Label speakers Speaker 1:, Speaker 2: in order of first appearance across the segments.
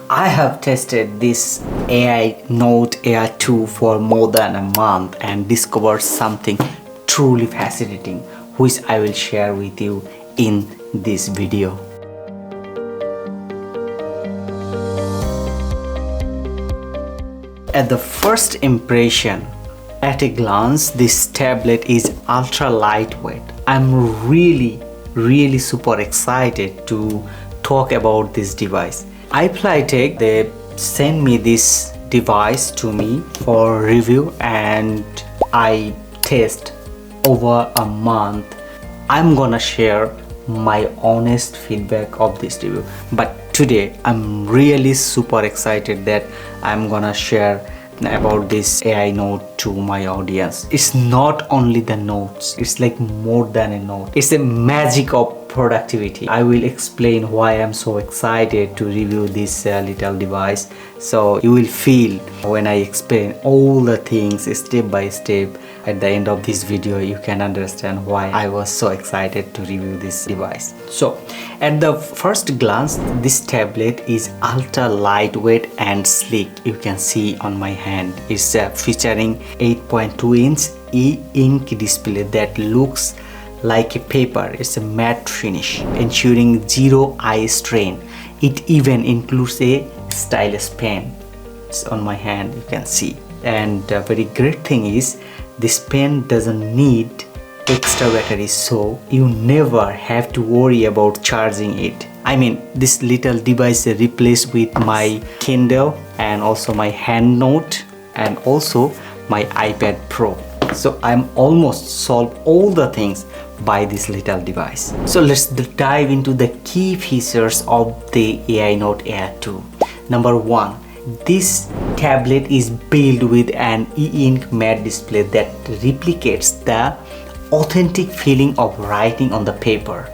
Speaker 1: I have tested this AINOTE Air 2 for more than a month and discovered something truly fascinating, which I will share with you in this video. At the first impression, at a glance, this tablet is ultra lightweight. I'm really super excited to talk about this device. iFLYTEK, they sent me this device to me for review and I test over a month. I'm gonna share my honest feedback of this review, but today I'm really super excited that I'm gonna share about this AINOTE to my audience. It's not only the notes, it's like more than a note. It's a magic of productivity. I will explain why I'm so excited to review this little device, so you will feel when I explain all the things step by step. At the end of this video, you can understand why I was so excited to review this device. So at the first glance, this tablet is ultra lightweight and sleek. You can see on my hand, it's featuring 8.2-inch e-ink display that looks like a paper. It's a matte finish, ensuring zero eye strain. It even includes a stylus pen. It's on my hand, you can see. And the very great thing is, this pen doesn't need extra battery, so you never have to worry about charging it. I mean, this little device is replaced with my Kindle and also my HandNote and also my iPad Pro. So I'm almost solved all the things by this little device. So let's dive into the key features of the AINOTE Air 2. Number 1. This tablet is built with an e-ink matte display that replicates the authentic feeling of writing on the paper.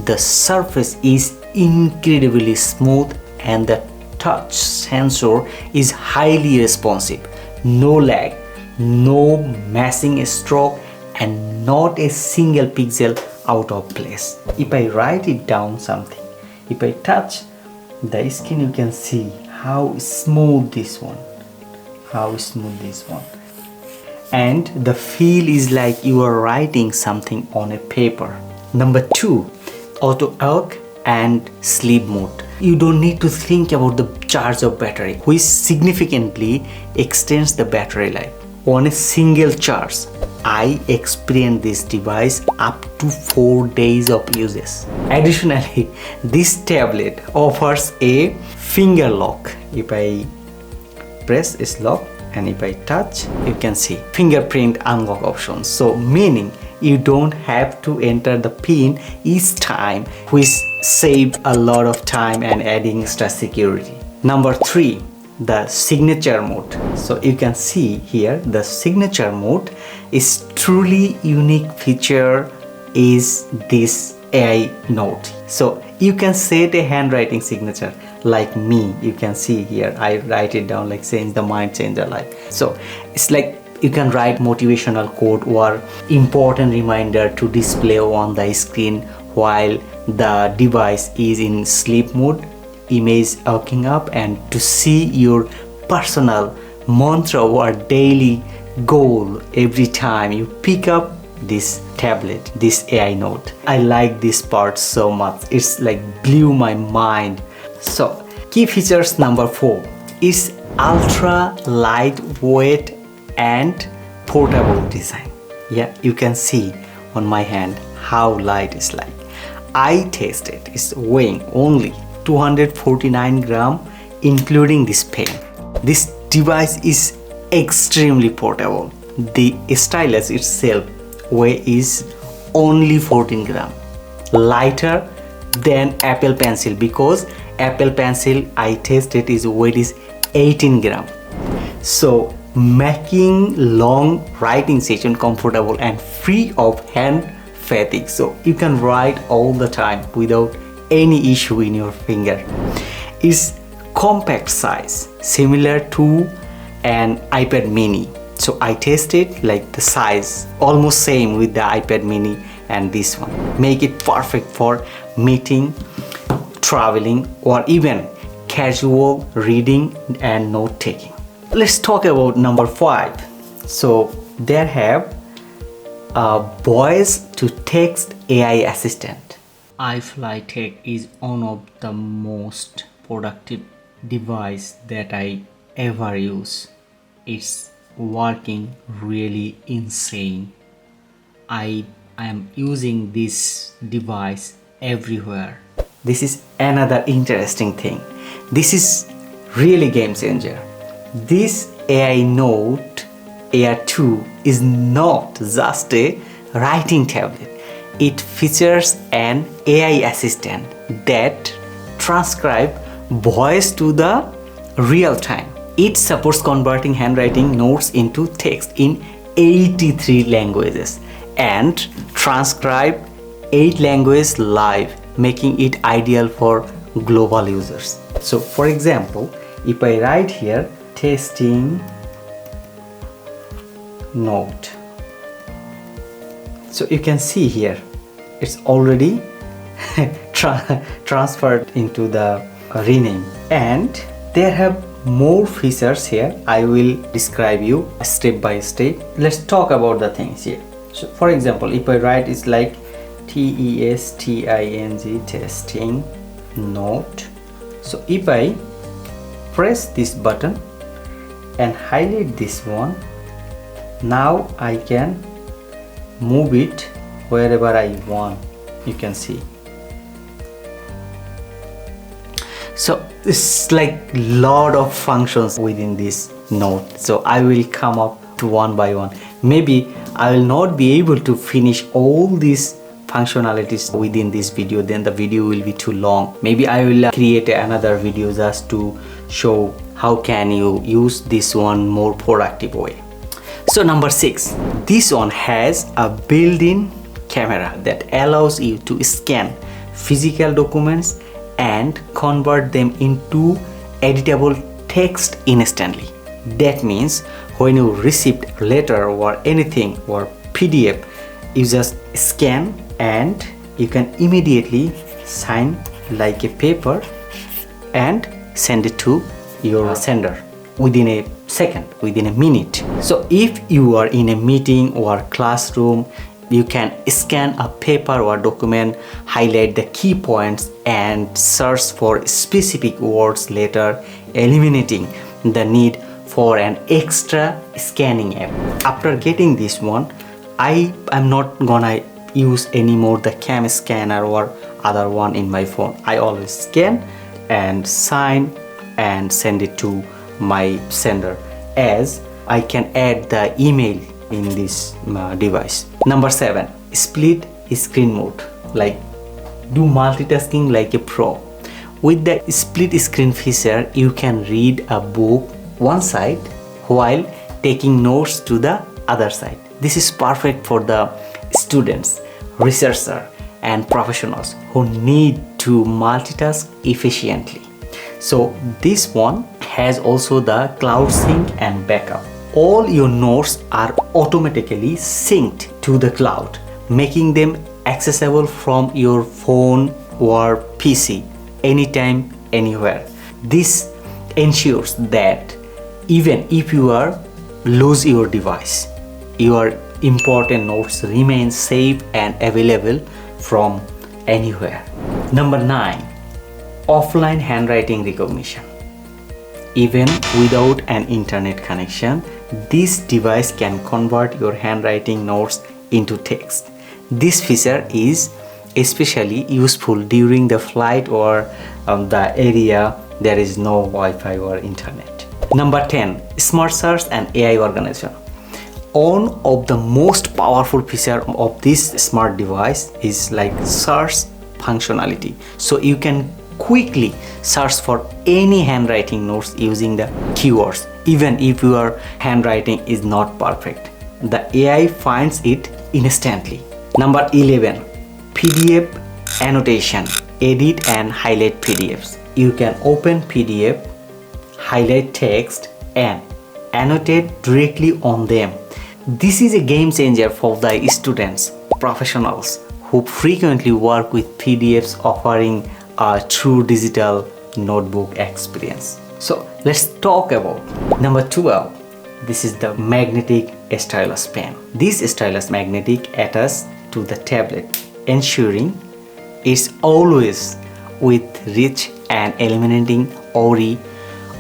Speaker 1: The surface is incredibly smooth and the touch sensor is highly responsive. No lag, no missing stroke, and not a single pixel out of place. If I write it down something, if I touch the skin, you can see how smooth this one, and the feel is like you are writing something on a paper. Number 2, auto work and sleep mode. You don't need to think about the charge of battery, which significantly extends the battery life. On a single charge, I experienced this device up to 4 days of uses. Additionally, this tablet offers a finger lock. If I press, it's lock, and if I touch, you can see fingerprint unlock option. So meaning you don't have to enter the pin each time, which saves a lot of time and adding extra security. Number 3, the signature mode. So you can see here the signature mode is truly unique feature is this AINOTE. So you can set a handwriting signature like me. You can see here I write it down like change the mind, change the life. So it's like you can write motivational quote or important reminder to display on the screen while the device is in sleep mode, image waking up, and to see your personal mantra or daily goal every time you pick up this tablet, this AINOTE. I like this part so much. It's like blew my mind. So key features number 4 is ultra lightweight and portable design. Yeah, you can see on my hand how light it's like. I tested it's weighing only 249 gram including this pen. This device is extremely portable. The stylus itself weight is only 14 gram, lighter than Apple Pencil, because Apple Pencil I tested is weight is 18 gram. So making long writing session comfortable and free of hand fatigue, so you can write all the time without any issue in your finger. Is compact size, similar to an iPad mini. So I tested like the size almost same with the iPad mini and this one. Make it perfect for meeting, traveling, or even casual reading and note taking. Let's talk about number 5. So there have voice to text AI assistant. iFLYTEK is one of the most productive device that I ever use. It's working really insane. I am using this device everywhere. This is another interesting thing. This is really game changer. This AINOTE Air 2 is not just a writing tablet. It features an AI assistant that transcribes voice to the real time. It supports converting handwriting notes into text in 83 languages and transcribe 8 languages live, making it ideal for global users. So for example, if I write here testing note, so you can see here it's already transferred into the rename, and there have more features here. I will describe you step by step. Let's talk about the things here. So for example, if I write it's like testing testing note. So if I press this button and highlight this one, now I can move it wherever I want. You can see. So it's like lot of functions within this note. So I will come up to one by one. Maybe I will not be able to finish all these functionalities within this video, then the video will be too long. Maybe I will create another video just to show how can you use this one more productive way. So number 6, this one has a built-in camera that allows you to scan physical documents and convert them into editable text instantly. That means when you receive a letter or anything or PDF, you just scan and you can immediately sign like a paper and send it to your sender within a second, within a minute. So if you are in a meeting or classroom, you can scan a paper or document, highlight the key points and search for specific words later, eliminating the need for an extra scanning app. After getting this one, I am not gonna use anymore the cam scanner or other one in my phone. I always scan and sign and send it to my sender, as I can add the email in this device. Number 7, split screen mode, like do multitasking like a pro. With the split screen feature, you can read a book one side while taking notes to the other side. This is perfect for the students, researchers and professionals who need to multitask efficiently. So this one has also the cloud sync and backup. All your notes are automatically synced to the cloud, making them accessible from your phone or PC anytime, anywhere. This ensures that even if you lose your device, your important notes remain safe and available from anywhere. Number 9, offline handwriting recognition. Even without an internet connection, this device can convert your handwriting notes into text. This feature is especially useful during the flight or the area there is no Wi-Fi or internet. Number 10, smart search and AI organization. One of the most powerful feature of this smart device is like search functionality. So you can quickly search for any handwriting notes using the keywords, even if your handwriting is not perfect. The AI finds it instantly. Number 11, PDF annotation. Edit and highlight PDFs. You can open PDF, highlight text and annotate directly on them. This is a game changer for the students, professionals who frequently work with PDFs offering a true digital notebook experience. So let's talk about number 12. This is the magnetic stylus pen. This stylus magnetic attached to the tablet, ensuring it's always with reach and eliminating worry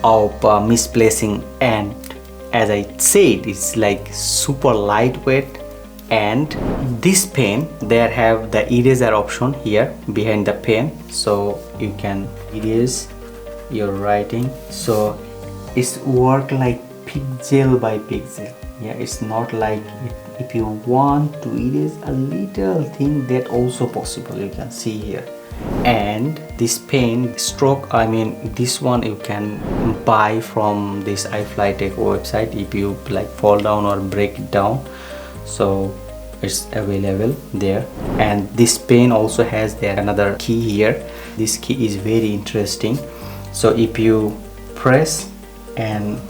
Speaker 1: of misplacing. And as I said, it's like super lightweight. And this pen, there have the eraser option here behind the pen, so you can erase your writing. So it's work like pixel by pixel. Yeah, it's not like if you want to erase a little thing, that also possible, you can see here. And this pen stroke, I mean this one you can buy from this iFLYTEK website if you like fall down or break it down, so it's available there. And this pen also has there another key here. This key is very interesting. So if you press and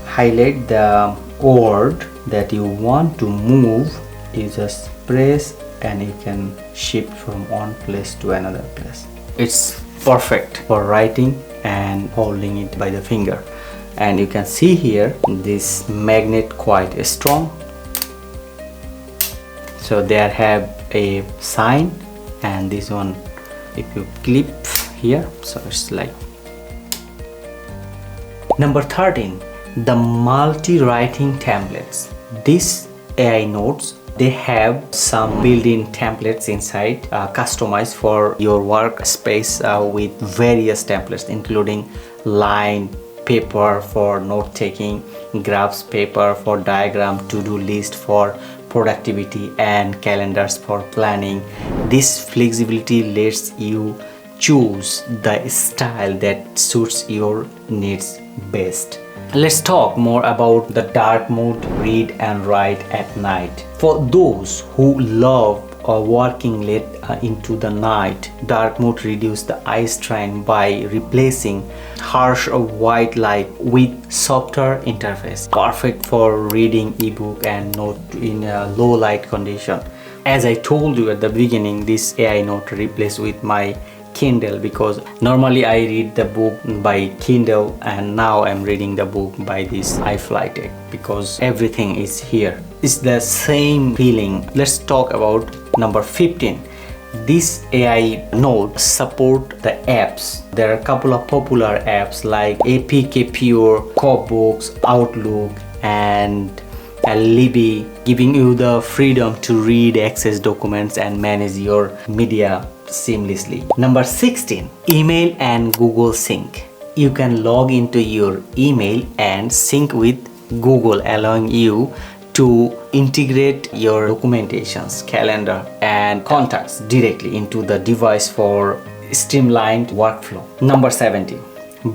Speaker 1: highlight the word that you want to move, you just press and you can shift from one place to another place. It's perfect for writing and holding it by the finger. And you can see here this magnet quite strong. So there have a sign, and this one if you clip here, so it's like. Number 13, the multi-writing templates. These AI notes, they have some built-in templates inside, customized for your workspace with various templates including line, paper for note-taking, graphs paper for diagram, to-do list for productivity, and calendars for planning. This flexibility lets you choose the style that suits your needs best. Let's talk more about the dark mode, read and write at night. For those who love working late into the night, dark mode reduces the eye strain by replacing harsh white light with softer interface. Perfect for reading ebook and note in a low light condition. As I told you at the beginning, this AI note replaced with my Kindle, because normally I read the book by Kindle and now I'm reading the book by this iFLYTEK because everything is here. It's the same feeling. Let's talk about number 15. This AI note support the apps. There are a couple of popular apps like APK Pure, Copbooks, Outlook, and Libby, giving you the freedom to read, access documents, and manage your media seamlessly. Number 16, email and Google Sync. You can log into your email and sync with Google, allowing you to integrate your documentations, calendar, and contacts directly into the device for streamlined workflow. Number 17,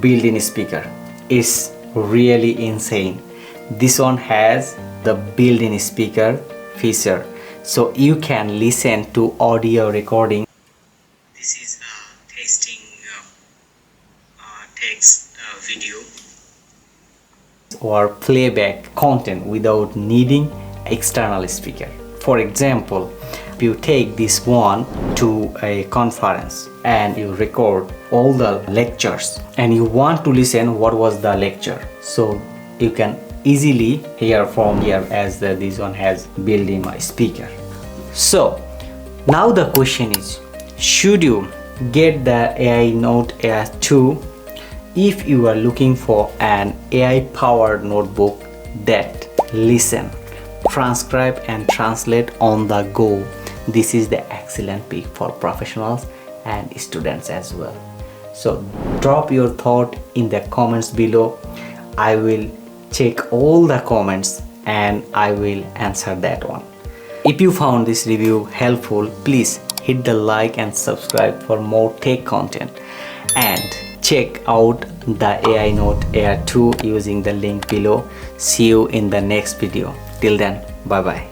Speaker 1: built-in speaker. Is really insane. This one has the built-in speaker feature, so you can listen to audio recording. This is testing text, video, or playback content without needing external speaker. For example, if you take this one to a conference and you record all the lectures and you want to listen what was the lecture, so you can easily hear from here, as this one has built-in speaker. So now the question is, should you get the AINOTE Air 2 if you are looking for an AI powered notebook that listen, transcribe and translate on the go? This is the excellent pick for professionals and students as well. So drop your thought in the comments below. I will check all the comments and I will answer that one. If you found this review helpful, please hit the like and subscribe for more tech content, and check out the AINOTE Air 2 using the link below. See you in the next video. Till then, bye bye.